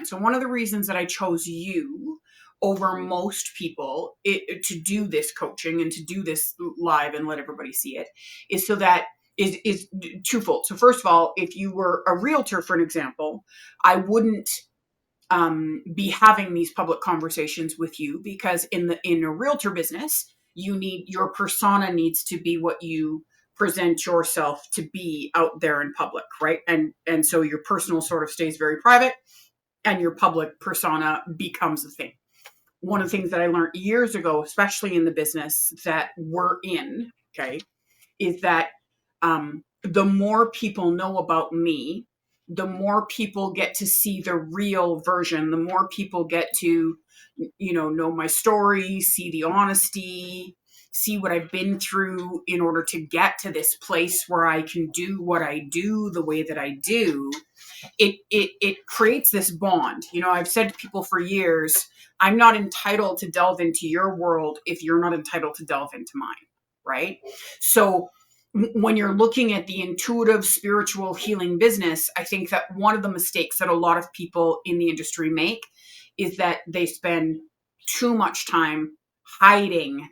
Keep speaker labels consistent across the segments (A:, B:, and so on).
A: So one of the reasons that I chose you over most people to do this coaching and to do this live and let everybody see it is so that is twofold. So first of all, if you were a realtor, for an example, I wouldn't be having these public conversations with you, because in a realtor business, your persona needs to be what you present yourself to be out there in public, right? And so your personal sort of stays very private, and your public persona becomes a thing. One of the things that I learned years ago, especially in the business that we're in, okay, is that the more people know about me, the more people get to see the real version, the more people get to, know my story, see the honesty, see what I've been through in order to get to this place where I can do what I do the way that I do. It creates this bond. I've said to people for years, I'm not entitled to delve into your world if you're not entitled to delve into mine, right? So when you're looking at the intuitive spiritual healing business, I think that one of the mistakes that a lot of people in the industry make is that they spend too much time hiding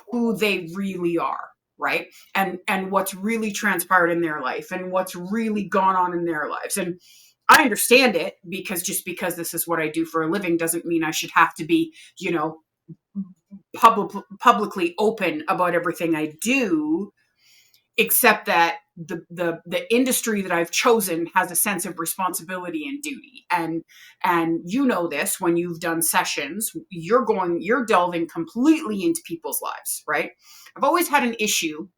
A: who they really are, right? And what's really transpired in their life and what's really gone on in their lives. And I understand it, because just because this is what I do for a living doesn't mean I should have to be, publicly open about everything I do, except that the industry that I've chosen has a sense of responsibility and duty. And this, when you've done sessions, you're delving completely into people's lives, right? I've always had an issue,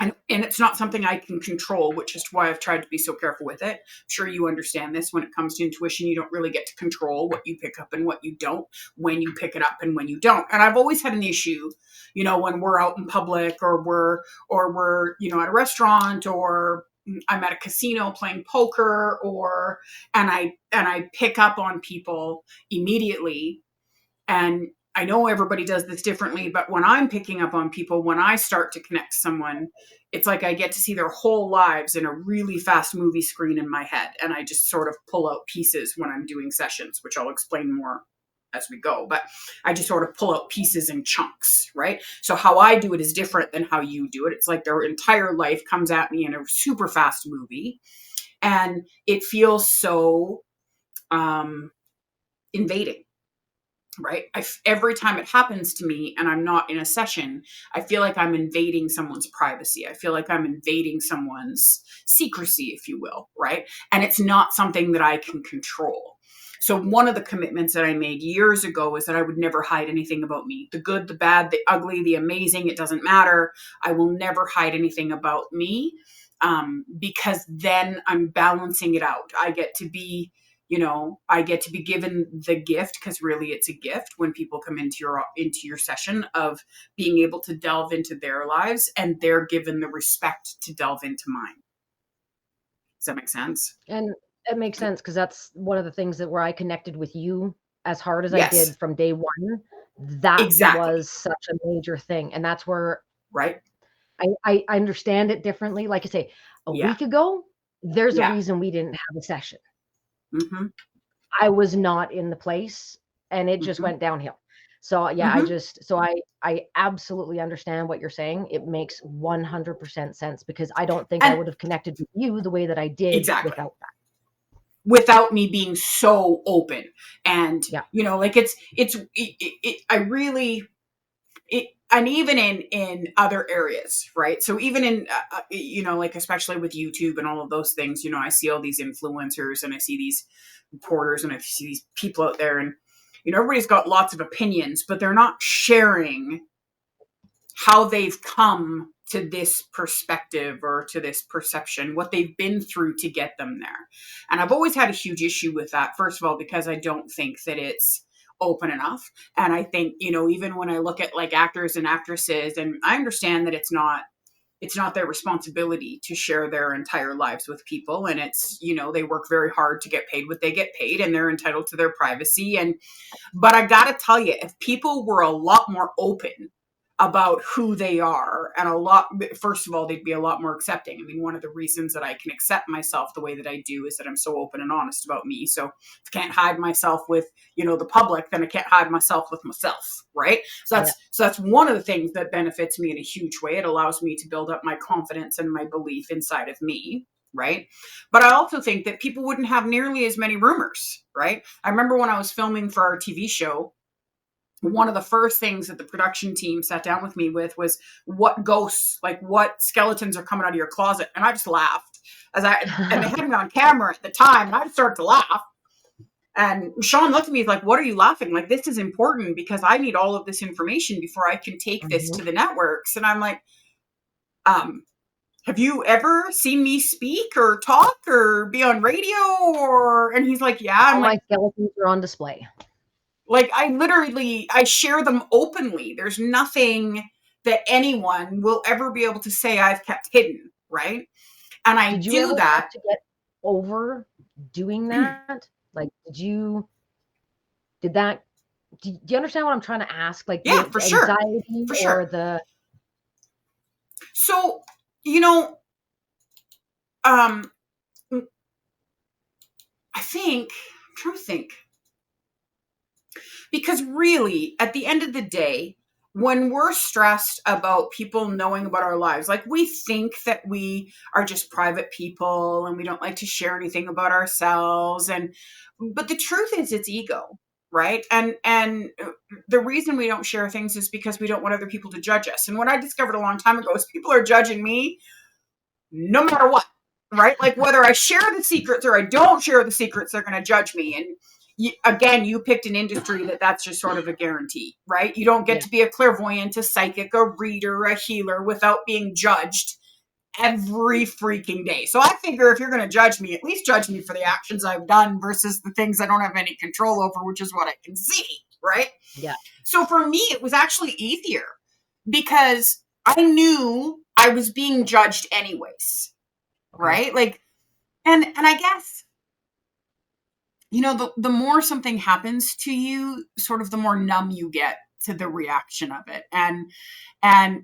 A: and it's not something I can control, which is why I've tried to be so careful with it. I'm sure you understand this. When it comes to intuition, you don't really get to control what you pick up and what you don't, when you pick it up and when you don't. And I've always had an issue, when we're out in public, or we're at a restaurant, or I'm at a casino playing poker, and I pick up on people immediately. And I know everybody does this differently, but when I'm picking up on people, when I start to connect to someone, it's like I get to see their whole lives in a really fast movie screen in my head. And I just sort of pull out pieces when I'm doing sessions, which I'll explain more as we go. But I just sort of pull out pieces in chunks, right? So how I do it is different than how you do it. It's like their entire life comes at me in a super fast movie. And it feels so invading. Right. Every time it happens to me and I'm not in a session, I feel like I'm invading someone's privacy. I feel like I'm invading someone's secrecy, if you will. Right. And it's not something that I can control. So one of the commitments that I made years ago is that I would never hide anything about me. The good, the bad, the ugly, the amazing, it doesn't matter. I will never hide anything about me, because then I'm balancing it out. I get to be given the gift, because really it's a gift when people come into your session, of being able to delve into their lives, and they're given the respect to delve into mine. Does that make sense?
B: And it makes sense, because that's one of the things that where I connected with you as hard as I
A: Yes,
B: did from day one. That
A: exactly.
B: was such a major thing. And that's where
A: Right.
B: I understand it differently. Like I say, a
A: Yeah.
B: week ago, there's a
A: Yeah.
B: reason we didn't have a session.
A: Mm-hmm.
B: I was not in the place, and it just
A: Mm-hmm.
B: went downhill. So yeah,
A: Mm-hmm.
B: I absolutely understand what you're saying. It makes 100% sense, because I don't think I
A: And
B: would have connected with you the way that I did
A: exactly,
B: without that.
A: without me being so open. And
B: Yeah.
A: like I really, and even in other areas, right? So even in like especially with YouTube and all of those things, I see all these influencers, and I see these reporters, and I see these people out there, and everybody's got lots of opinions, but they're not sharing how they've come to this perspective or to this perception, what they've been through to get them there. And I've always had a huge issue with that, first of all, because I don't think that it's open enough. And I think, even when I look at like actors and actresses, and I understand that it's not their responsibility to share their entire lives with people, and it's they work very hard to get paid what they get paid, and they're entitled to their privacy. But I gotta tell you, if people were a lot more open about who they are. And first of all, they'd be a lot more accepting. I mean, one of the reasons that I can accept myself the way that I do is that I'm so open and honest about me. So if I can't hide myself with, the public, then I can't hide myself with myself. Right. So that's one of the things that benefits me in a huge way. It allows me to build up my confidence and my belief inside of me. Right. But I also think that people wouldn't have nearly as many rumors. Right. I remember when I was filming for our TV show, one of the first things that the production team sat down with me with was what ghosts, like what skeletons are coming out of your closet. And I just laughed and they had me on camera at the time, and I just started to laugh. And Sean looked at me, he's like, what are you laughing? Like, this is important because I need all of this information before I can take this to the networks. And I'm like, have you ever seen me speak or talk or be on radio? And he's like, yeah. I'm
B: like, my skeletons are on display.
A: Like, I share them openly. There's nothing that anyone will ever be able to say I've kept hidden, right? And I
B: Did you
A: do
B: ever
A: that.
B: have to get over doing that? Like, do you understand what I'm trying to ask? Like,
A: yeah, for sure.
B: Anxiety
A: for sure.
B: Or the.
A: So, I'm trying to think. Because really, at the end of the day, when we're stressed about people knowing about our lives, like, we think that we are just private people and we don't like to share anything about ourselves. But the truth is, it's ego, right? And the reason we don't share things is because we don't want other people to judge us. And what I discovered a long time ago is people are judging me no matter what, right? Like, whether I share the secrets or I don't share the secrets, they're going to judge me. And you picked an industry that's just sort of a guarantee, right? You don't get to be a clairvoyant, a psychic, a reader, a healer without being judged every freaking day. So I figure if you're going to judge me, at least judge me for the actions I've done versus the things I don't have any control over, which is what I can see, right?
B: Yeah.
A: So for me, it was actually easier because I knew I was being judged anyways, right? Like, and I guess, the more something happens to you, sort of the more numb you get to the reaction of it. And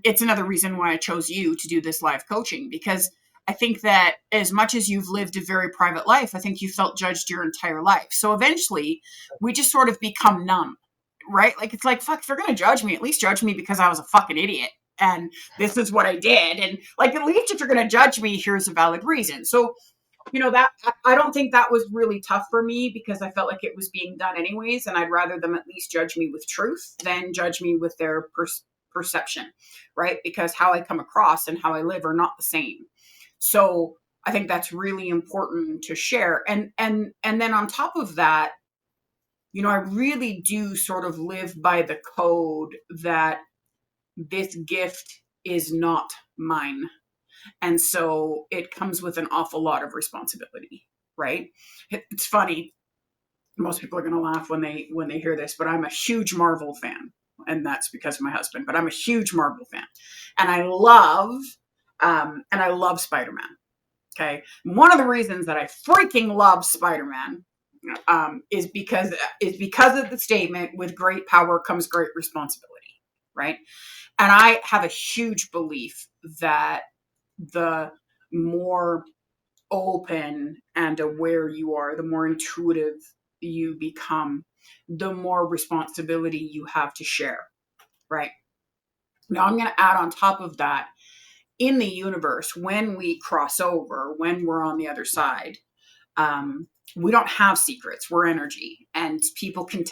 A: it's another reason why I chose you to do this live coaching, because I think that as much as you've lived a very private life, I think you felt judged your entire life. So eventually we just sort of become numb, right? Like, it's like, fuck, if you're going to judge me, at least judge me because I was a fucking idiot. And this is what I did. And like, at least if you're going to judge me, here's a valid reason. So, that I don't think that was really tough for me because I felt like it was being done anyways. And I'd rather them at least judge me with truth than judge me with their perception, right? Because how I come across and how I live are not the same. So I think that's really important to share. And then on top of that, I really do sort of live by the code that this gift is not mine. And so it comes with an awful lot of responsibility, right? It's funny. Most people are going to laugh when they hear this, but I'm a huge Marvel fan, and that's because of my husband. But I'm a huge Marvel fan, and I love Spider-Man. Okay, one of the reasons that I freaking love Spider-Man is because of the statement, "With great power comes great responsibility," right? And I have a huge belief that the more open and aware you are, the more intuitive you become, the more responsibility you have to share, right? Now, I'm going to add on top of that, in the universe, when we cross over, when we're on the other side, we don't have secrets. We're energy, and people can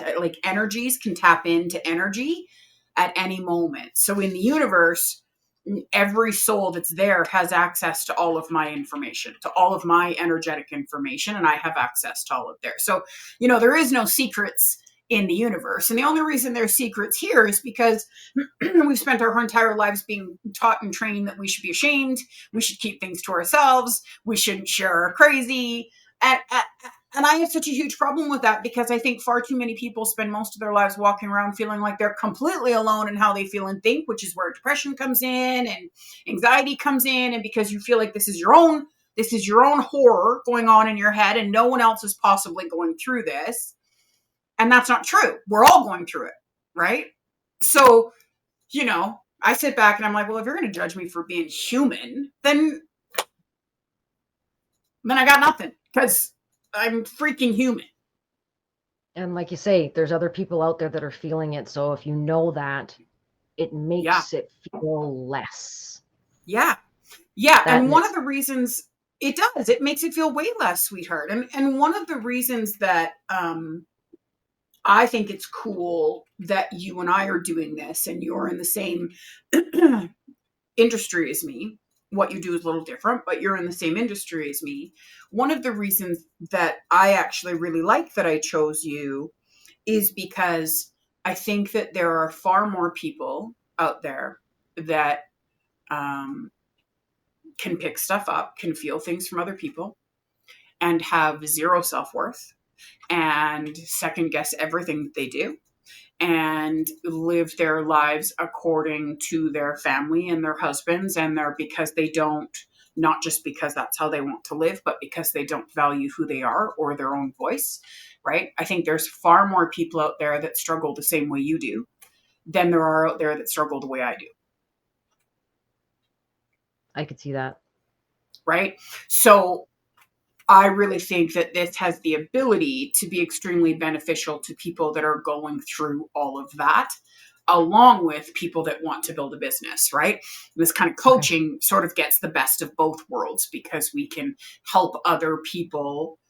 A: energies can tap into energy at any moment. So in the universe, every soul that's there has access to all of my information, to all of my energetic information, and I have access to all of theirs. So, there is no secrets in the universe. And the only reason there's secrets here is because we've spent our entire lives being taught and trained that we should be ashamed, we should keep things to ourselves, we shouldn't share our crazy. And I have such a huge problem with that because I think far too many people spend most of their lives walking around feeling like they're completely alone in how they feel and think, which is where depression comes in and anxiety comes in. And because you feel like this is your own horror going on in your head and no one else is possibly going through this. And that's not true. We're all going through it, right? So, I sit back and I'm like, well, if you're going to judge me for being human, then I got nothing, because I'm freaking human.
B: And like you say, there's other people out there that are feeling it. So if you know that, it
A: Yeah.
B: makes it feel less.
A: Yeah. Yeah.
B: That
A: And one
B: makes
A: of the reasons it does, it makes it feel way less, sweetheart. And one of the reasons that I think it's cool that you and I are doing this and you're in the same industry as me. What you do is a little different, but you're in the same industry as me. One of the reasons that I actually really like that I chose you is because I think that there are far more people out there that um, can pick stuff up, can feel things from other people, and have zero self worth and second guess everything that they do and live their lives according to their family and their husbands and their because they don't, not just because that's how they want to live, but because they don't value who they are or their own voice, right? I think there's far more people out there that struggle the same way you do than there are out there that struggle the way I do.
B: I could see that.
A: Right? So I really think that this has the ability to be extremely beneficial to people that are going through all of that, along with people that want to build a business, right? This kind of coaching sort of gets the best of both worlds because we can help other people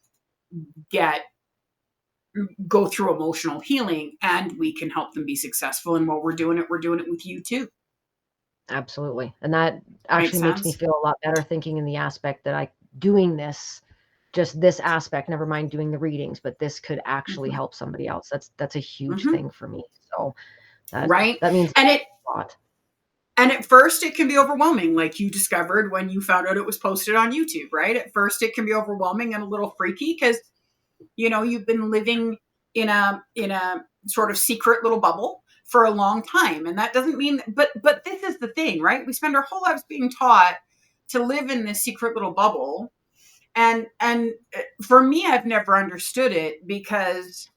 A: go through emotional healing, and we can help them be successful. And while we're doing it with you too.
B: Absolutely. And that
A: Makes
B: actually makes me
A: sense?
B: feel a lot better thinking in the aspect that I doing this, just this aspect, never mind doing the readings, but this could actually
A: Mm-hmm.
B: help somebody else. That's a huge
A: Mm-hmm.
B: thing for me. So that
A: Right.
B: that means
A: And it
B: a lot.
A: And at first, it can be overwhelming, like you discovered when you found out it was posted on YouTube, right? At first, it can be overwhelming and a little freaky because you've been living in a sort of secret little bubble for a long time, and that doesn't mean. But this is the thing, right? We spend our whole lives being taught to live in this secret little bubble, and for me, I've never understood it because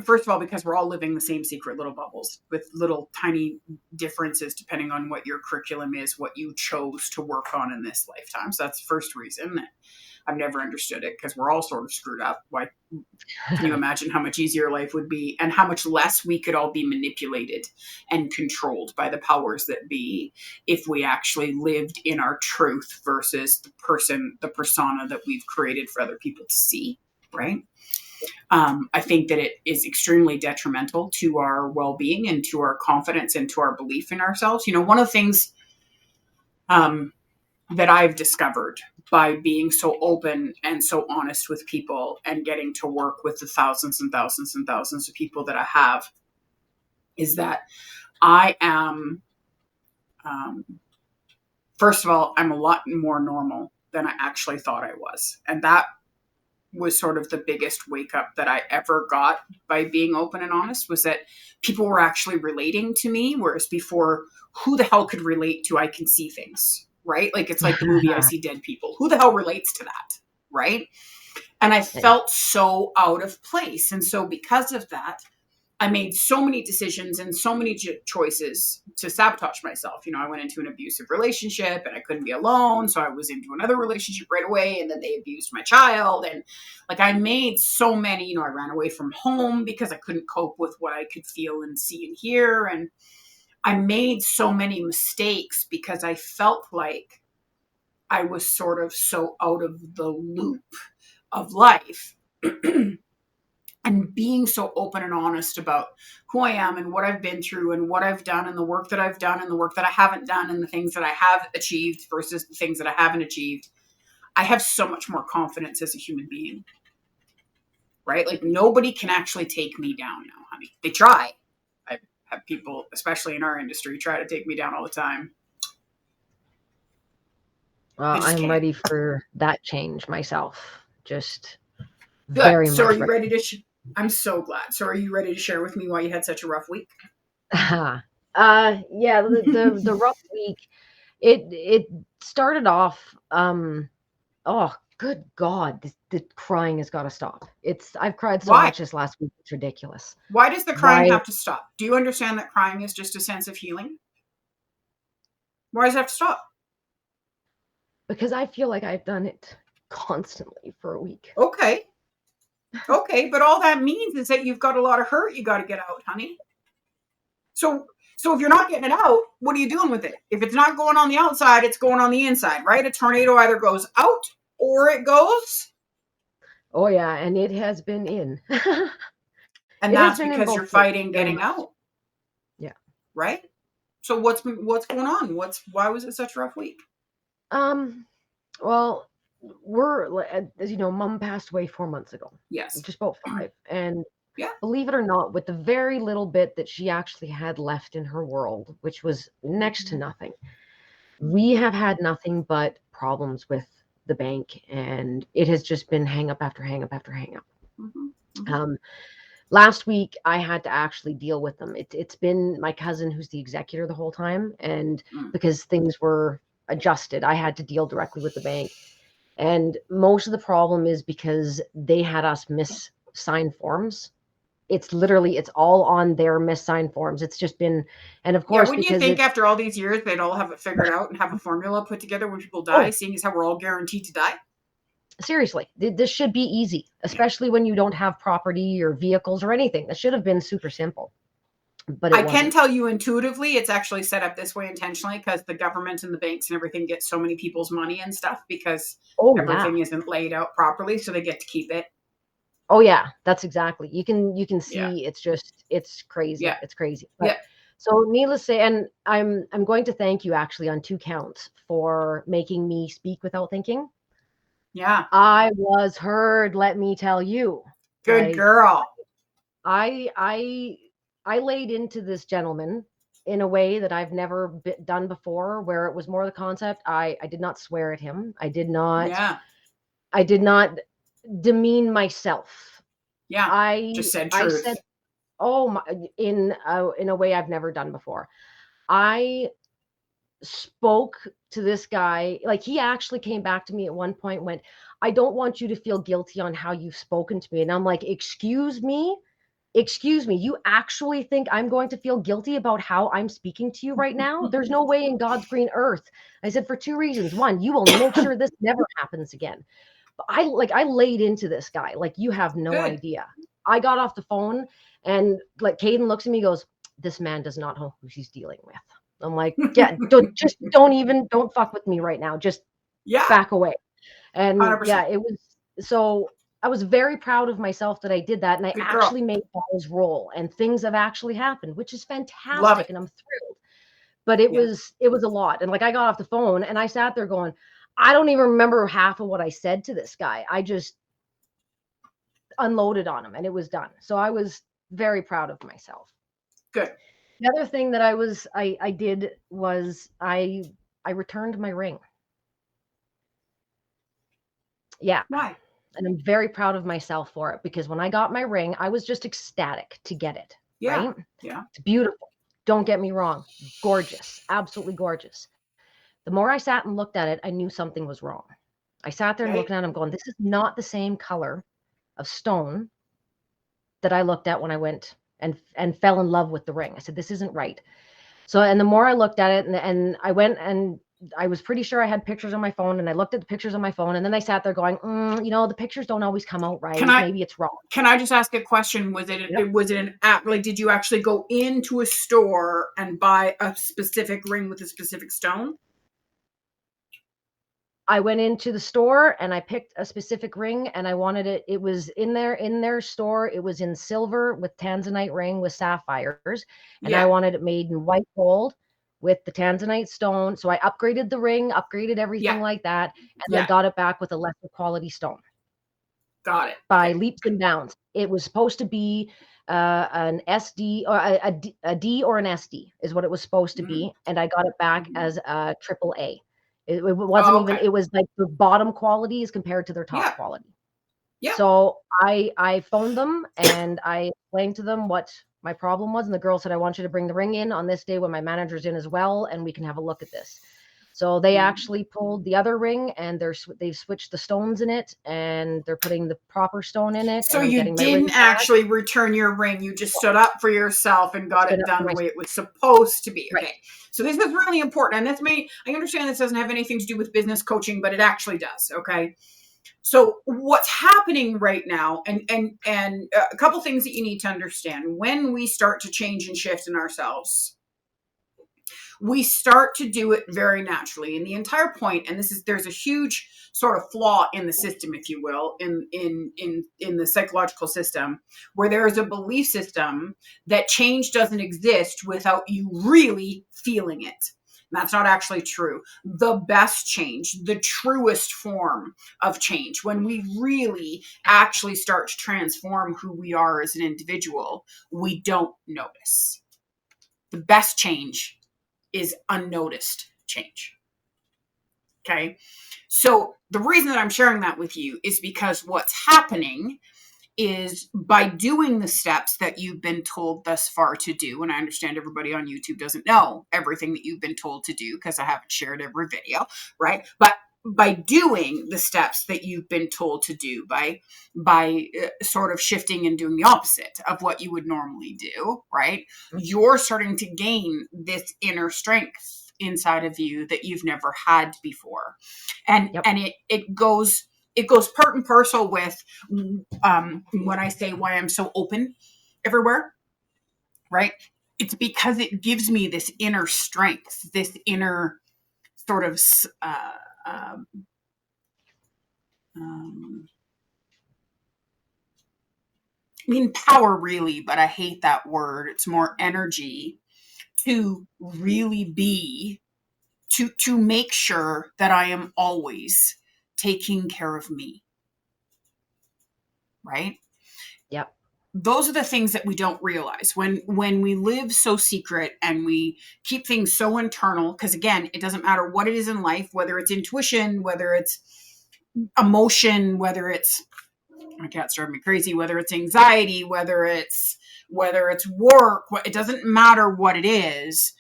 A: first of all, because we're all living the same secret little bubbles with little tiny differences depending on what your curriculum is, what you chose to work on in this lifetime. So that's the first reason that I've never understood it, because we're all sort of screwed up. Why can you imagine how much easier life would be and how much less we could all be manipulated and controlled by the powers that be if we actually lived in our truth versus the persona that we've created for other people to see, right? I think that it is extremely detrimental to our well-being and to our confidence and to our belief in ourselves. One of the things um, that I've discovered by being so open and so honest with people and getting to work with the thousands and thousands and thousands of people that I have is that I am, um, first of all, I'm a lot more normal than I actually thought I was. And that was sort of the biggest wake up that I ever got by being open and honest, was that people were actually relating to me. Whereas before, who the hell could relate to I can see things, right? Like it's like the movie I See Dead People. Who the hell relates to that, right? And I felt so out of place. And so because of that, I made so many decisions and so many choices to sabotage myself. I went into an abusive relationship and I couldn't be alone. So I was into another relationship right away. And then they abused my child. And like I made so many, I ran away from home because I couldn't cope with what I could feel and see and hear. And I made so many mistakes because I felt like I was sort of so out of the loop of life. And being so open and honest about who I am and what I've been through and what I've done and the work that I've done and the work that I haven't done and the things that I have achieved versus the things that I haven't achieved, I have so much more confidence as a human being, right? Like nobody can actually take me down now, honey. They try. I have people, especially in our industry, try to take me down all the time.
B: Well,
A: They just
B: I'm
A: can't.
B: ready for that change myself. Just
A: Good.
B: very
A: So are
B: much
A: you
B: ready.
A: ready to I'm so glad. So are you ready to share with me why you had such a rough week?
B: Yeah, the rough week. It started off. Oh, good God, the crying has got to stop. I've cried so
A: Why?
B: much this last week. It's ridiculous.
A: Why does the crying
B: Why?
A: have to stop? Do you understand that crying is just a sense of healing? Why does it have to stop?
B: Because I feel like I've done it constantly for a week.
A: Okay. Okay, but all that means is that you've got a lot of hurt you got to get out, honey. So if you're not getting it out, what are you doing with it? If it's not going on the outside, it's going on the inside, right? A tornado either goes out or it goes.
B: Oh yeah, and it has been in.
A: And
B: It has
A: that's
B: been in
A: because you're
B: both ways,
A: fighting
B: very
A: getting
B: much.
A: out,
B: Yeah.
A: right? So what's going on? Why was it such a rough week?
B: Well, we're, as you know, Mom passed away 4 months ago,
A: Yes.
B: just about 5, and
A: Yeah.
B: believe it or not, with the very little bit that she actually had left in her world, which was next to nothing, we have had nothing but problems with the bank, and it has just been hang up after hang up after hang up.
A: Mm-hmm.
B: Last week I had to actually deal with them. It's been my cousin who's the executor the whole time, and because things were adjusted, I had to deal directly with the bank. And most of the problem is because they had us miss sign forms. It's all on their missigned forms. It's just been, and of
A: Yeah,
B: course,
A: wouldn't you
B: because
A: think
B: it's,
A: after all these years they'd all have it figured out and have a formula put together when people die,
B: oh,
A: seeing as how we're all guaranteed to die?
B: seriously, this should be easy, especially when you don't have property or vehicles or anything. That should have been super simple, but it
A: I can
B: wasn't.
A: tell you intuitively it's actually set up this way intentionally because the government and the banks and everything get so many people's money and stuff because
B: Oh yeah.
A: everything isn't laid out properly, so they get to keep it.
B: Oh yeah, that's exactly. You can
A: Yeah.
B: see it's crazy.
A: Yeah.
B: It's crazy. But
A: Yeah.
B: so needless to say, and I'm going to thank you actually on 2 counts for making me speak without thinking.
A: Yeah.
B: I was heard, let me tell you.
A: Good girl.
B: I laid into this gentleman in a way that I've never done before, where it was more the concept. I did not swear at him. I did not demean myself.
A: Yeah. Just said
B: I
A: truth.
B: said, oh my, in a way I've never done before. I spoke to this guy, like he actually came back to me at one point and went, I don't want you to feel guilty on how you've spoken to me. And I'm like, excuse me, you actually think I'm going to feel guilty about how I'm speaking to you right now? There's no way in God's green earth. I said, for 2 reasons. One, you will make sure this never happens again. But I laid into this guy like you have no idea. I got off the phone and like Caden looks at me, goes, this man does not know who he's dealing with. I'm like, yeah, don't fuck with me right now. Just back away. And
A: 100%.
B: yeah, it was, so I was very proud of myself that I did that. And I actually made balls roll and things have actually happened, which is fantastic. And I'm thrilled. But it was a lot. And like I got off the phone and I sat there going, I don't even remember half of what I said to this guy. I just unloaded on him and it was done. So I was very proud of myself.
A: Good.
B: The other thing that I did was I returned my ring. Yeah.
A: Why?
B: And I'm very proud of myself for it because when I got my ring, I was just ecstatic to get it.
A: Yeah.
B: Right?
A: Yeah.
B: It's beautiful. Don't get me wrong. Gorgeous. Absolutely gorgeous. The more I sat and looked at it, I knew something was wrong. I sat there and looking at him going, this is not the same color of stone that I looked at when I went and fell in love with the ring. I said, this isn't right. So, and the more I looked at it and I went and I was pretty sure I had pictures on my phone and I looked at the pictures on my phone and then I sat there going, the pictures don't always come out right. Maybe it's wrong.
A: Can I just ask a question? Was it an app? Like, did you actually go into a store and buy a specific ring with a specific stone?
B: I went into the store and I picked a specific ring and I wanted it. It was in their store. It was in silver with tanzanite ring with sapphires. And I wanted it made in white gold with the tanzanite stone. So I upgraded the ring, upgraded everything like that, and then got it back with a lesser quality stone.
A: Got it.
B: By leaps and bounds. It was supposed to be an SD or a D or an SD is what it was supposed to be. And I got it back as a AAA. It wasn't even, it was like the bottom quality as compared to their top quality. Yeah. So I phoned them and I explained to them what my problem was. And the girl said, I want you to bring the ring in on this day when my manager's in as well. And we can have a look at this. So they
A: Mm.
B: actually pulled the other ring, and they've switched the stones in it, and they're putting the proper stone in it,
A: So
B: and I'm
A: you
B: getting my ring
A: didn't
B: back.
A: actually return your ring. You just stood up for yourself and got
B: Stood
A: it
B: up for
A: done the way
B: myself.
A: it was supposed to be.
B: Right.
A: Okay. So this is really important. And I understand this doesn't have anything to do with business coaching, but it actually does. Okay. So what's happening right now, and a couple things that you need to understand when we start to change and shift in ourselves, we start to do it very naturally. And the entire point, and there's a huge sort of flaw in the system, if you will, in the psychological system, where there is a belief system that change doesn't exist without you really feeling it. That's not actually true. The best change, the truest form of change, when we really actually start to transform who we are as an individual, we don't notice. The best change is unnoticed change. Okay. So the reason that I'm sharing that with you is because what's happening is by doing the steps that you've been told thus far to do. And I understand everybody on YouTube doesn't know everything that you've been told to do because I haven't shared every video, right? But by doing the steps that you've been told to do, by sort of shifting and doing the opposite of what you would normally do, right? You're starting to gain this inner strength inside of you that you've never had before. And
B: Yep.
A: and it goes part and parcel with when I say why I'm so open everywhere, right? It's because it gives me this inner strength, this inner sort of um, I mean power really, but I hate that word. It's more energy to really be to make sure that I am always taking care of me, right?
B: Yep.
A: Those are the things that we don't realize when we live so secret and we keep things so internal, because again, it doesn't matter what it is in life, whether it's intuition, whether it's emotion, whether it's, my cat's driving me crazy, whether it's anxiety, whether it's work, it doesn't matter what it is.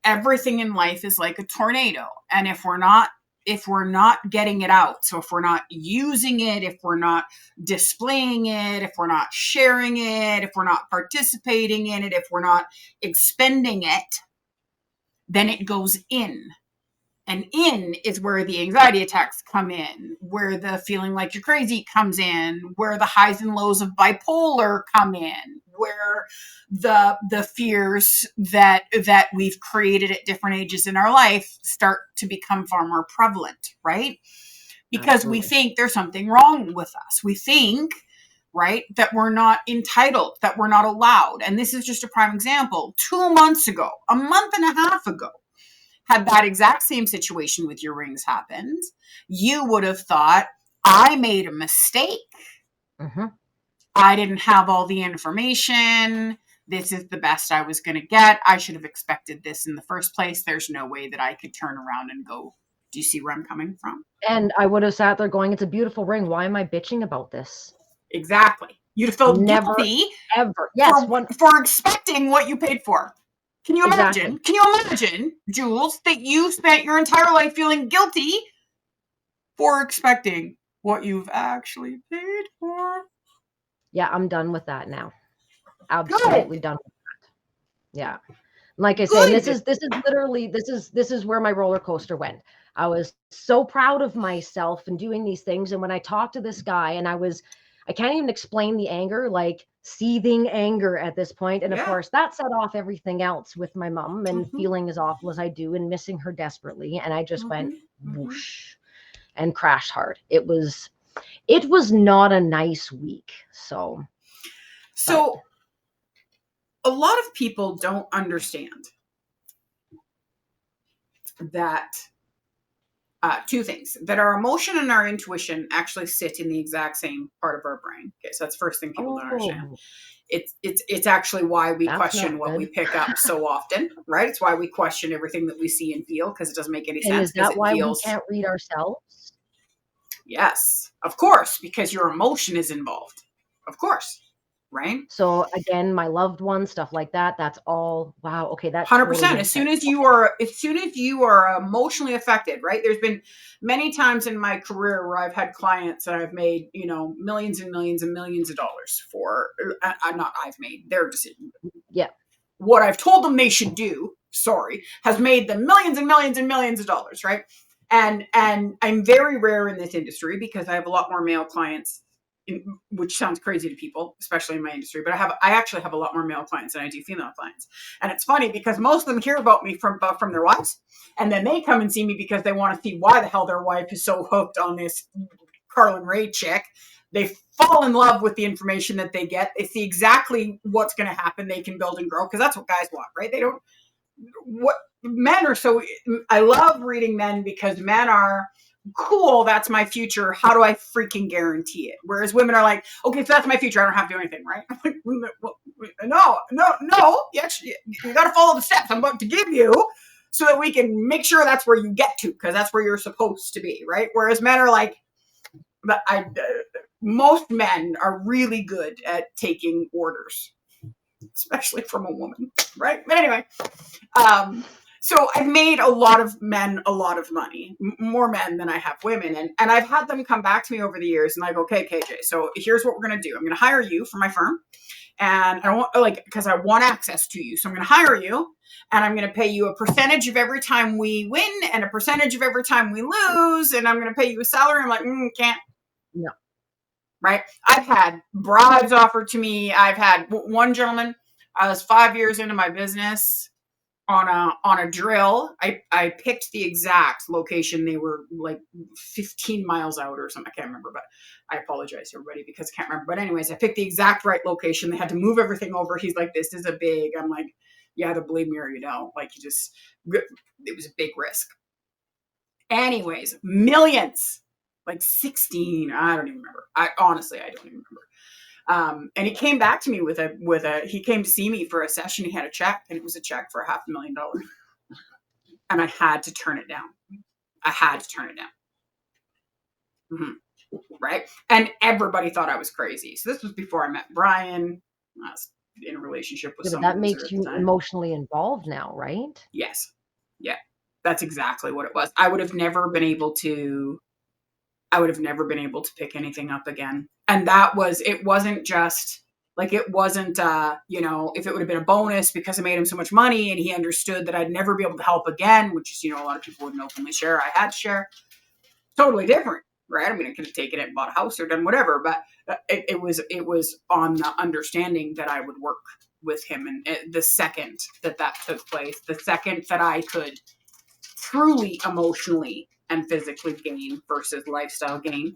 A: Everything in life is like a tornado, and if we're not getting it out, so if we're not using it, if we're not displaying it, if we're not sharing it, if we're not participating in it, if we're not expending it, then it goes in. And in is where the anxiety attacks come in, where the feeling like you're crazy comes in, where the highs and lows of bipolar come in, where the fears that we've created at different ages in our life start to become far more prevalent, right? Because we
B: Absolutely.
A: think there's something wrong with us. We think, right, that we're not entitled, that we're not allowed. And this is just a prime example. 2 months ago, a month and a half ago, had that exact same situation with your rings happened, you would have thought, I made a mistake.
B: Mm-hmm.
A: I didn't have all the information. This is the best I was going to get. I should have expected this in the first place. There's no way that I could turn around and go. Do you see where I'm coming from?
B: And I would have sat there going, it's a beautiful ring. Why am I bitching about this?
A: Exactly. You'd have felt
B: Never,
A: guilty
B: ever. Yes.
A: for expecting what you paid for. Can you
B: Exactly.
A: imagine? Can you imagine, Jules, that you spent your entire life feeling guilty for expecting what you've actually paid for?
B: Yeah, I'm done with that now. Absolutely done with that. Yeah. Like I say, and this
A: Good.
B: is literally this is where my roller coaster went. I was so proud of myself and doing these things. And when I talked to this guy, and I can't even explain the anger, like seething anger at this point. And of
A: Yeah.
B: course, that set off everything else with my mom and
A: Mm-hmm.
B: feeling as awful as I do and missing her desperately. And I just went
A: Mm-hmm.
B: whoosh and crashed hard. It was not a nice week.
A: So a lot of people don't understand that two things, that our emotion and our intuition actually sit in the exact same part of our brain. Okay, so that's the first thing people don't understand.
B: oh,
A: It's actually why we
B: that's
A: question
B: not
A: what we
B: good.
A: pick up so often, right? It's why we question everything that we see and feel, because it doesn't make any
B: And
A: sense,
B: is
A: because
B: that
A: it
B: why we
A: feels,
B: can't read ourselves?
A: yes, of course, because your emotion is involved, of course, right?
B: So again, my loved ones, stuff like that, that's all, wow, okay, that totally
A: 100%. As
B: makes sense.
A: soon as you are emotionally affected, right? There's been many times in my career where I've had clients that I've made, millions and millions and millions of dollars for. Not I've made their decision.
B: Yeah.
A: What I've told them they should do, has made them millions and millions and millions of dollars, right? And I'm very rare in this industry because I have a lot more male clients, which sounds crazy to people, especially in my industry. But I actually have a lot more male clients than I do female clients. And it's funny because most of them hear about me from their wives, and then they come and see me because they want to see why the hell their wife is so hooked on this Carlin Ray chick. They fall in love with the information that they get. They see exactly what's going to happen. They can build and grow because that's what guys want, right? They don't. What men are so. I love reading men because men are cool. That's my future. How do I freaking guarantee it? Whereas women are like, okay, so that's my future. I don't have to do anything, right? No. You got to follow the steps I'm about to give you so that we can make sure that's where you get to because that's where you're supposed to be, right? Whereas men are like, most men are really good at taking orders, especially from a woman, right? But anyway, so I've made a lot of men a lot of money, more men than I have women. And I've had them come back to me over the years and I go, okay, KJ, so here's what we're going to do. I'm going to hire you for my firm. And I don't want, because I want access to you. So I'm going to hire you and I'm going to pay you a percentage of every time we win and a percentage of every time we lose. And I'm going to pay you a salary. I'm like, can't.
B: No.
A: Right. I've had bribes offered to me. I've had one gentleman, I was 5 years into my business on a drill. I picked the exact location. They were like 15 miles out or something. I can't remember, but I apologize to everybody because I can't remember. But anyways, I picked the exact right location. They had to move everything over. He's like, this is a big, I'm like, you either believe me or you don't. Like it was a big risk. Anyways, millions, like 16, I don't even remember. I don't even remember. And he came back to me he came to see me for a session. He had a check and it was a check for $500,000. And I had to turn it down. Mm-hmm. Right. And everybody thought I was crazy. So this was before I met Brian. I was in a relationship with someone.
B: That makes you emotionally involved now, right?
A: Yes. Yeah. That's exactly what it was. I would have never been able to pick anything up again. And it wasn't just like, if it would have been a bonus because I made him so much money and he understood that I'd never be able to help again, which is, a lot of people wouldn't openly share. I had to share. Totally different, right? I mean, I could have taken it and bought a house or done whatever, but it was on the understanding that I would work with him. And the second that took place, the second that I could truly emotionally and physically gain versus lifestyle gain,